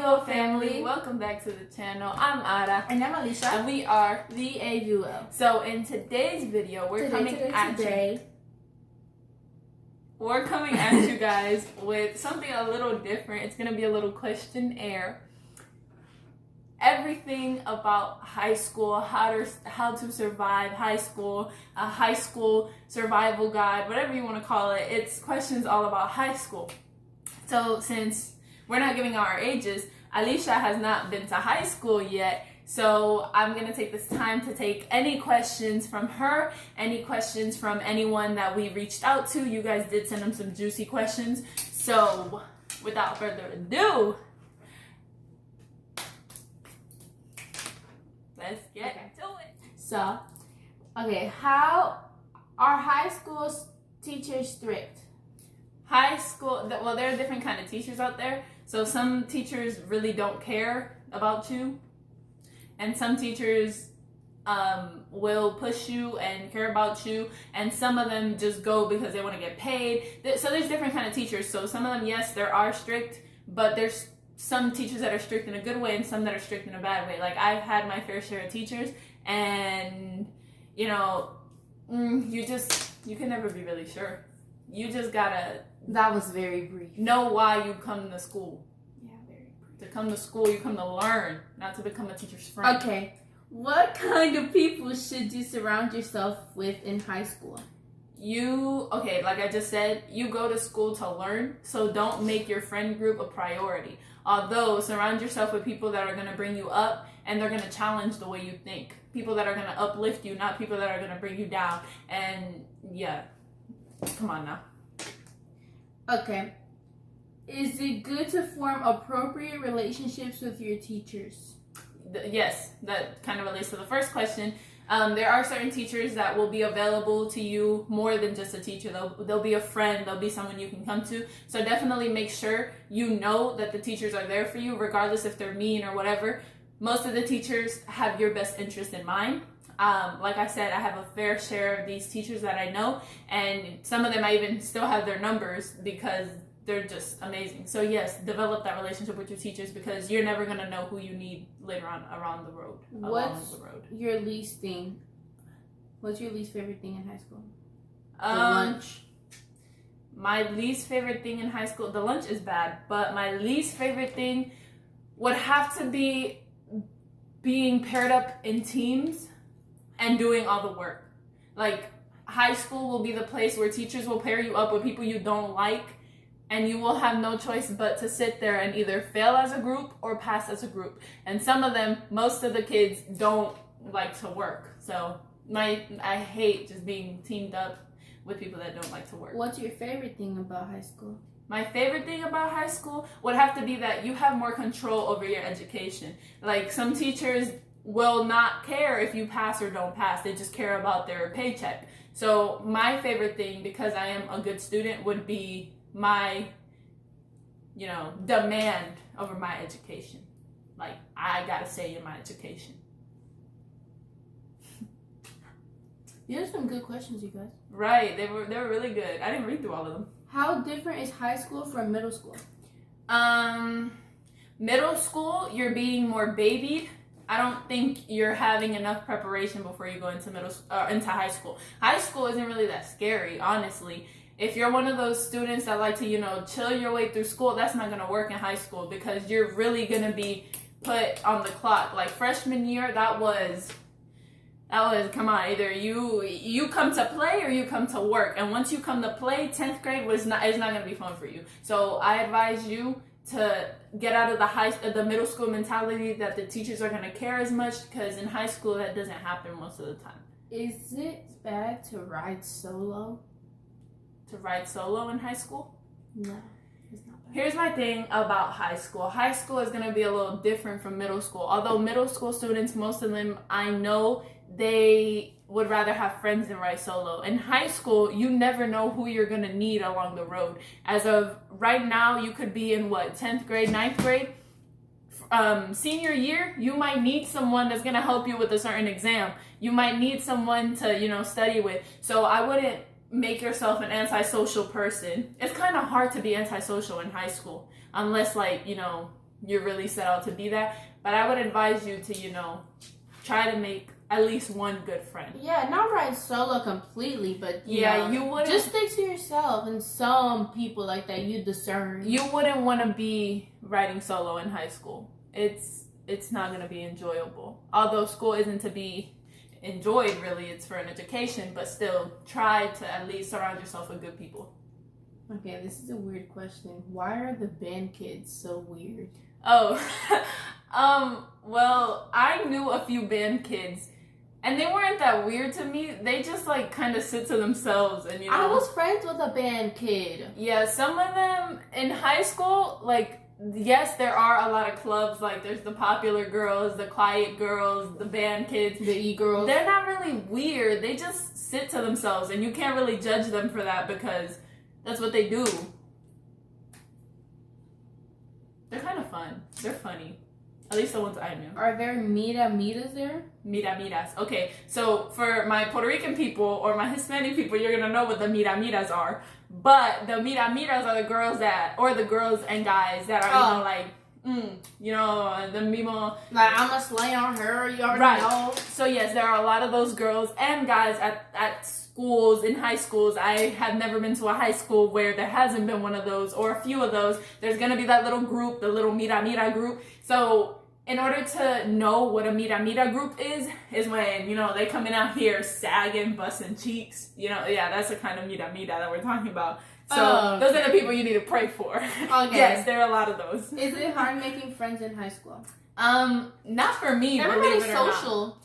TheADuo family. Welcome back to the channel. I'm Ada. And I'm Alicia. And we are TheADuo. So in today's video, we're coming at you guys with something a little different. It's gonna be a little questionnaire. Everything about high school, how to survive high school, a high school survival guide, whatever you want to call it. It's questions all about high school. So since we're not giving out our ages, Alicia has not been to high school yet. So I'm going to take this time to take any questions from her, any questions from anyone that we reached out to. You guys did send them some juicy questions. So without further ado, let's get to it. So, how are high school teachers strict? High school, well, there are different kind of teachers out there. So some teachers really don't care about you, and some teachers will push you and care about you, and some of them just go because they want to get paid. So there's different kind of teachers. So some of them, yes, there are strict, but there's some teachers that are strict in a good way and some that are strict in a bad way. Like, I've had my fair share of teachers, and you can never be really sure. You just gotta. That was very brief. Know why you come to school. Yeah, very brief. To come to school, you come to learn, not to become a teacher's friend. Okay, what kind of people should you surround yourself with in high school? Like I just said, you go to school to learn, so don't make your friend group a priority. Although, surround yourself with people that are going to bring you up, and they're going to challenge the way you think. People that are going to uplift you, not people that are going to bring you down. And yeah, come on now. Okay. Is it good to form appropriate relationships with your teachers? Yes, that kind of relates to the first question. There are certain teachers that will be available to you more than just a teacher. They'll be a friend. They'll be someone you can come to. So definitely make sure you know that the teachers are there for you, regardless if they're mean or whatever. Most of the teachers have your best interest in mind. Like I said, I have a fair share of these teachers that I know, and some of them I even still have their numbers because they're just amazing. So yes, develop that relationship with your teachers, because you're never going to know who you need later on along the road. What's your least thing? What's your least favorite thing in high school? Lunch. My least favorite thing in high school, the lunch is bad, but my least favorite thing would have to be being paired up in teams and doing all the work. Like, high school will be the place where teachers will pair you up with people you don't like, and you will have no choice but to sit there and either fail as a group or pass as a group. And some of them, most of the kids don't like to work. So I hate just being teamed up with people that don't like to work. What's your favorite thing about high school? My favorite thing about high school would have to be that you have more control over your education. Like, some teachers will not care if you pass or don't pass. They just care about their paycheck. So my favorite thing, because I am a good student, would be my, demand over my education. Like, I gotta say in my education. These are some good questions, you guys. Right, they were really good. I didn't read through all of them. How different is high school from middle school? Middle school, you're being more babied. I don't think you're having enough preparation before you go into into high school. High school isn't really that scary, honestly. If you're one of those students that like to, chill your way through school, that's not going to work in high school, because you're really going to be put on the clock. Like, freshman year, that was, come on, either you come to play or you come to work. And once you come to play, 10th grade is not going to be fun for you. So I advise you to get out of the middle school mentality that the teachers are going to care as much, because in high school that doesn't happen most of the time. Is it bad to ride solo? To ride solo in high school? No, it's not bad. Here's my thing about high school. High school is going to be a little different from middle school. Although middle school students, most of them, I know they would rather have friends than ride solo. In high school, you never know who you're going to need along the road. As of right now, you could be in 10th grade, 9th grade. Senior year, you might need someone that's going to help you with a certain exam. You might need someone to, study with. So I wouldn't make yourself an antisocial person. It's kind of hard to be antisocial in high school, unless you're really set out to be that. But I would advise you to, try to make at least one good friend. Yeah, not ride solo completely, but you wouldn't just stick to yourself. And some people like that you discern. You wouldn't want to be riding solo in high school. It's not going to be enjoyable. Although school isn't to be enjoyed, really, it's for an education, but still try to at least surround yourself with good people. Okay, this is a weird question. Why are the band kids so weird? Oh, well, I knew a few band kids, and they weren't that weird to me. They just like kind of sit to themselves, and I was friends with a band kid. Yeah, some of them in high school, like, yes, there are a lot of clubs. Like, there's the popular girls, the quiet girls, the band kids, the e-girls. They're not really weird. They just sit to themselves, and you can't really judge them for that because that's what they do. They're kind of fun. They're funny. At least the ones I knew. Are there mitas there? Mitas. Okay, so for my Puerto Rican people or my Hispanic people, you're going to know what the mitas are. But the mitas are the girls the girls and guys that are, the mimo. Like, I'm a slay on her, you already know. So yes, there are a lot of those girls and guys at schools, in high schools. I have never been to a high school where there hasn't been one of those or a few of those. There's going to be that little group, the little mira group. So in order to know what a mira group is when, they coming out here sagging, busting cheeks. That's the kind of mira that we're talking about. So those are the people you need to pray for. Okay. Yes, there are a lot of those. Is it hard making friends in high school? Not for me. Everybody's social.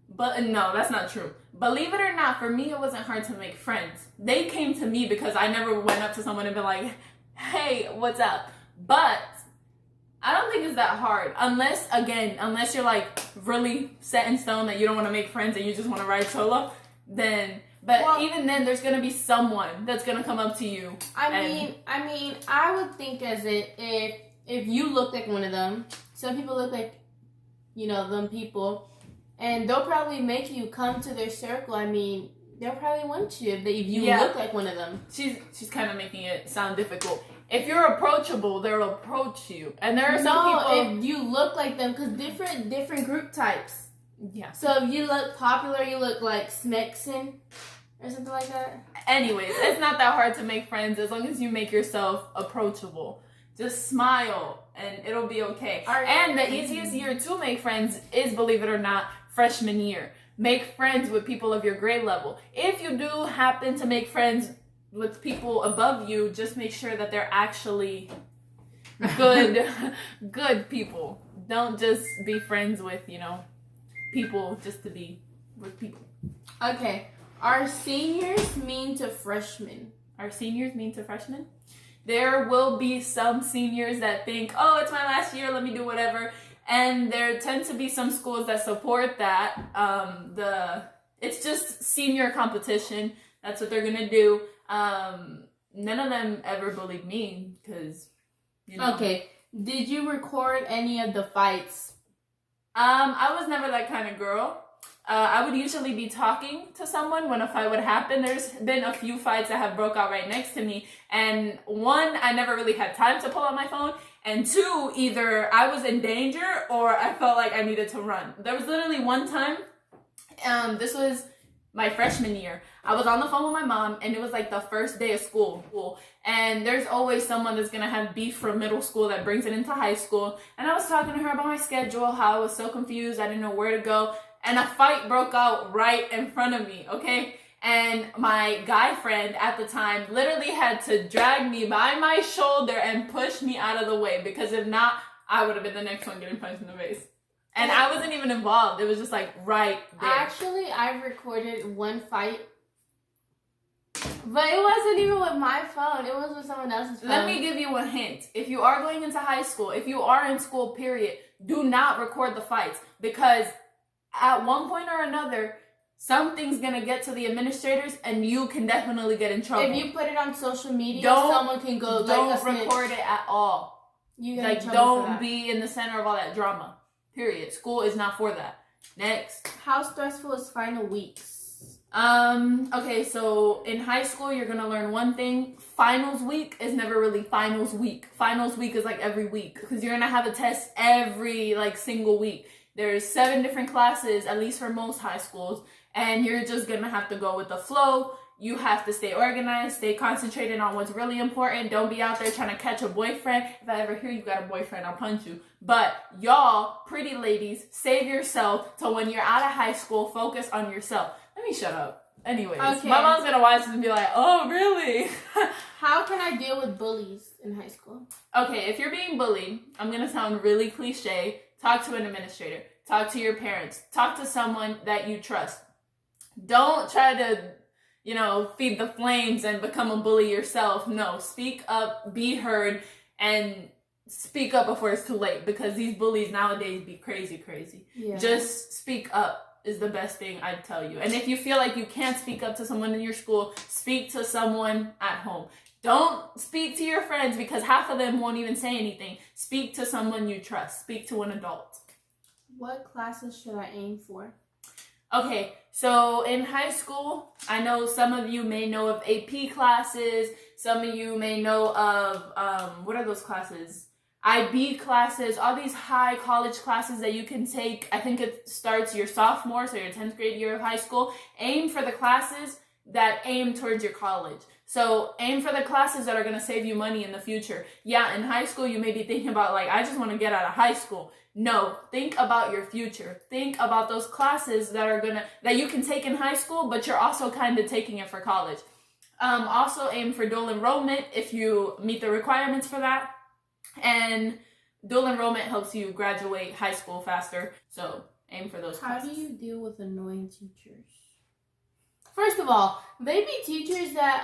But no, that's not true. Believe it or not, for me, it wasn't hard to make friends. They came to me because I never went up to someone and been like, hey, what's up? But I don't think it's that hard. Unless you're like really set in stone that you don't want to make friends and you just want to ride solo, then... But even then, there's going to be someone that's going to come up to you. I mean, I would think as if you look like one of them, some people look like, them people, and they'll probably make you come to their circle. I mean, they'll probably want you if you look like one of them. She's kind of making it sound difficult. If you're approachable, they'll approach you. And there are some people... if you look like them, because different group types. Yeah. So if you look popular, you look like Smexon or something like that. Anyways, it's not that hard to make friends as long as you make yourself approachable. Just smile and it'll be okay. And the easiest year to make friends is, believe it or not, freshman year. Make friends with people of your grade level. If you do happen to make friends with people above you, just make sure that they're actually good people. Don't just be friends with, people just to be with people. Okay. Are seniors mean to freshmen? Are seniors mean to freshmen? There will be some seniors that think, oh, it's my last year, let me do whatever. And there tend to be some schools that support that. It's just senior competition. That's what they're going to do. None of them ever bullied me because, Okay. Did you record any of the fights? I was never that kind of girl. I would usually be talking to someone when a fight would happen. There's been a few fights that have broke out right next to me. And one, I never really had time to pull out my phone. And two, either I was in danger or I felt like I needed to run. There was literally one time, this was my freshman year. I was on the phone with my mom and it was like the first day of school. And there's always someone that's going to have beef from middle school that brings it into high school. And I was talking to her about my schedule, how I was so confused. I didn't know where to go. And a fight broke out right in front of me, okay? And my guy friend at the time literally had to drag me by my shoulder and push me out of the way. Because if not, I would have been the next one getting punched in the face. And I wasn't even involved. It was just like right there. Actually, I recorded one fight. But it wasn't even with my phone. It was with someone else's phone. Let me give you a hint. If you are going into high school, if you are in school, period, do not record the fights. Because at one point or another, something's going to get to the administrators and you can definitely get in trouble. If you put it on social media, someone can go don't record it at all. You get in trouble for that. Don't be in the center of all that drama. Period. School is not for that. Next. How stressful is final weeks? Okay, so in high school, you're gonna learn one thing. Finals week is never really finals week. Finals week is like every week because you're gonna have a test every like single week. There's 7 different classes, at least for most high schools, and you're just gonna have to go with the flow. You have to stay organized, stay concentrated on what's really important. Don't be out there trying to catch a boyfriend. If I ever hear you got a boyfriend, I'll punch you. But y'all, pretty ladies, save yourself till when you're out of high school, focus on yourself. Let me shut up. Anyways, Okay. my mom's gonna watch this and be like, oh, really? How can I deal with bullies in high school? Okay, if you're being bullied, I'm gonna sound really cliche. Talk to an administrator. Talk to your parents. Talk to someone that you trust. Don't try to, feed the flames and become a bully yourself. No, speak up, be heard, and speak up before it's too late because these bullies nowadays be crazy. Yeah. Just speak up is the best thing I'd tell you. And if you feel like you can't speak up to someone in your school, speak to someone at home. Don't speak to your friends because half of them won't even say anything. Speak to someone you trust. Speak to an adult. What classes should I aim for? Okay, so in high school, I know some of you may know of AP classes. Some of you may know of, what are those classes? IB classes, all these high college classes that you can take. I think it starts your sophomore, so your 10th grade year of high school. Aim for the classes that aim towards your college. So aim for the classes that are going to save you money in the future. Yeah, in high school, you may be thinking about like, I just want to get out of high school. No, think about your future. Think about those classes that you can take in high school, but you're also kind of taking it for college. Also aim for dual enrollment if you meet the requirements for that. And dual enrollment helps you graduate high school faster. So aim for those classes. How do you deal with annoying teachers? First of all, they be teachers that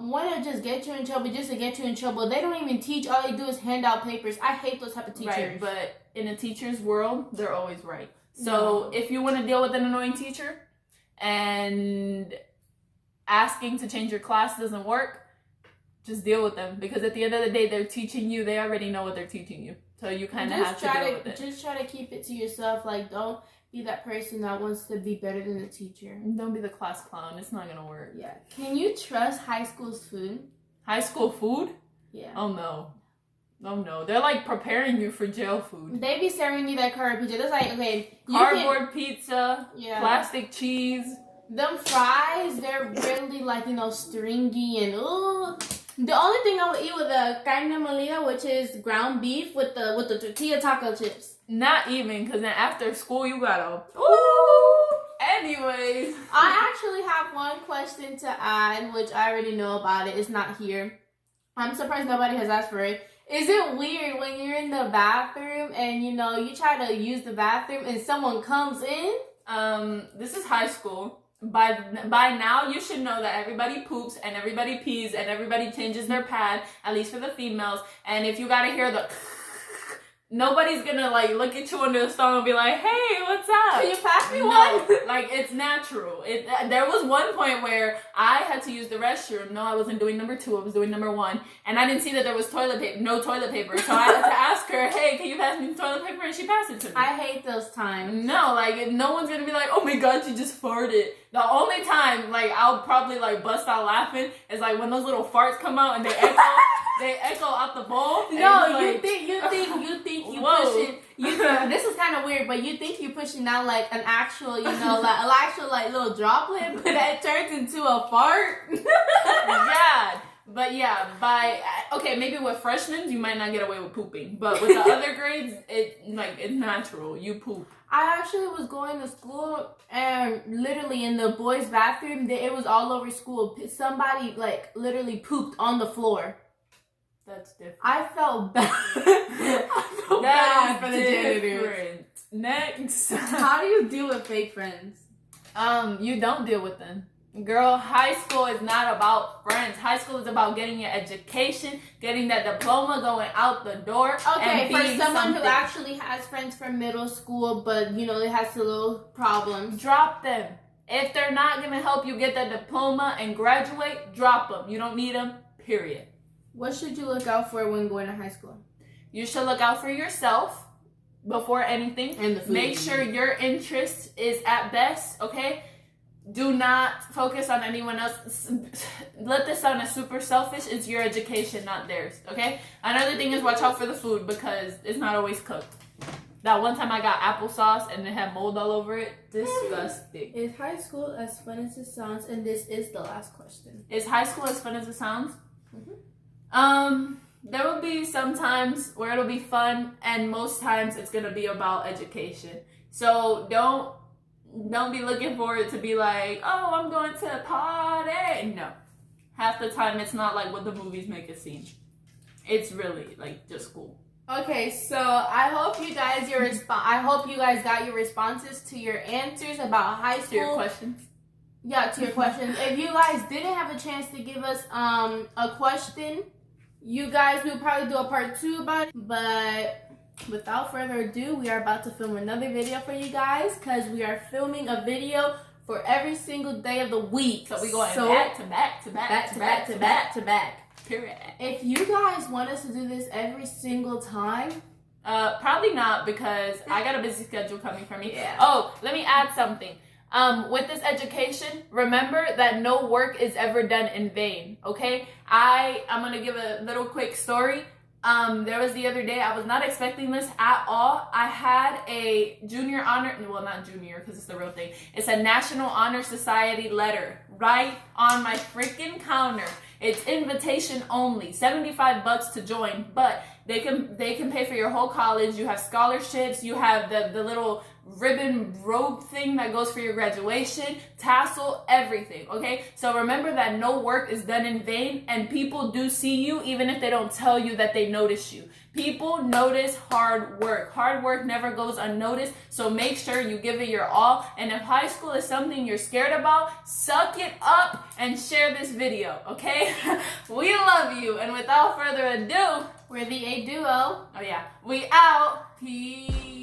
want to just get you in trouble just to get you in trouble. They don't even teach. All they do is hand out papers. I hate those type of teachers. Right, but in a teacher's world, they're always right. So if you want to deal with an annoying teacher and asking to change your class doesn't work, just deal with them. Because at the end of the day, they're teaching you. They already know what they're teaching you. So you kind of have to deal with it. Just try to keep it to yourself. Like, don't be that person that wants to be better than the teacher. Don't be the class clown. It's not going to work. Yeah. Can you trust high school's food? High school food? Yeah. Oh, no. Oh, no. They're like preparing you for jail food. They be serving you that cardboard pizza. That's like, okay. Cardboard pizza. Yeah. Plastic cheese. Them fries, they're really like, stringy and ooh. The only thing I would eat with a carne molida, which is ground beef with the tortilla taco chips. Not even, because then after school you gotta. Ooh. Anyways. I actually have one question to add, which I already know about it. It's not here. I'm surprised nobody has asked for it. Is it weird when you're in the bathroom and you try to use the bathroom and someone comes in? This is high school. By now, you should know that everybody poops and everybody pees and everybody changes their pad, at least for the females. And if you gotta hear the nobody's gonna look at you under the stall and be like, hey, what's up? Can you pass me one? It's natural. There was one point where I had to use the restroom. No, I wasn't doing number 2. I was doing number 1. And I didn't see that there was no toilet paper. So I had to ask her, hey, can you pass me the toilet paper? And she passed it to me. I hate those times. No, no one's gonna be like, oh my god, you just farted. The only time, I'll probably, bust out laughing is, when those little farts come out and they echo. They echo out the bowl. No, you think you pushing. This is kind of weird, but you think you're pushing out an actual, an actual little droplet, but it turns into a fart. Yeah, but maybe with freshmen you might not get away with pooping, but with the other grades, it's natural. You poop. I actually was going to school and literally in the boys' bathroom, it was all over school. Somebody literally pooped on the floor. That's different. I felt bad. I felt bad for the janitors. Next. How do you deal with fake friends? You don't deal with them. Girl, high school is not about friends. High school is about getting your education, getting that diploma, going out the door. Okay, and for being someone something. who actually has friends from middle school, but it has a little problems. Drop them. If they're not gonna help you get that diploma and graduate, drop them. You don't need them. Period. What should you look out for when going to high school? You should look out for yourself before anything. And the food. Make sure your interest is at best, okay? Do not focus on anyone else. Let this sound as super selfish. It's your education, not theirs, okay? Another thing is watch out for the food because it's not always cooked. That one time I got applesauce and it had mold all over it. Disgusting. Is high school as fun as it sounds? And this is the last question. Is high school as fun as it sounds? There will be some times where it'll be fun, and most times it's gonna be about education. So don't be looking for it to be like, oh, I'm going to a party. No. Half the time it's not like what the movies make it seem. It's really like just school. Okay, so I hope you guys I hope you guys got your responses to your answers about high school. To your questions. Yeah, to your questions. If you guys didn't have a chance to give us a question, you guys will probably do a part 2 about it. But without further ado, we are about to film another video for you guys because we are filming a video for every single day of the week. So we going back to back to back to back to back to back. Period. If you guys want us to do this every single time, probably not because I got a busy schedule coming for me. Yeah. Oh, let me add something. With this education, remember that no work is ever done in vain, okay? I'm gonna give a little quick story. There was the other day, I was not expecting this at all. I had a junior honor, well, not junior because it's the real thing. It's a National Honor Society letter right on my freaking counter. It's invitation only, $75 to join, but they can pay for your whole college. You have scholarships, you have the little ribbon robe thing that goes for your graduation, tassel, everything, okay? So remember that no work is done in vain, and people do see you even if they don't tell you that they notice you. People notice hard work. Hard work never goes unnoticed, so make sure you give it your all. And if high school is something you're scared about, suck it up and share this video, okay? We love you, and without further ado, we're the TheADuo. Oh yeah, we out. Peace.